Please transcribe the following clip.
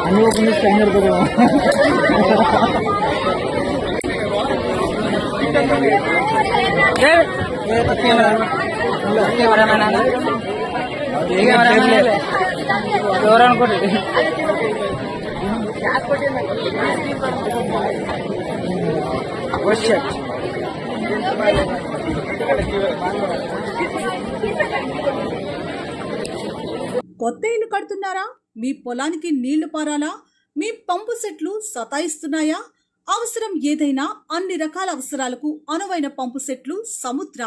అన్నీ ఓపెన్ చేసి టైం సరిపోతాం. ఎవరనుకోండి కొత్త ఇల్లు కడుతున్నారా? మీ పొలానికి నీళ్లు పారాలా? మీ పంపు సెట్లు సతాయిస్తున్నాయా? అవసరం ఏదైనా అన్ని రకాల అవసరాలకు అనువైన పంపు సెట్లు సముద్ర.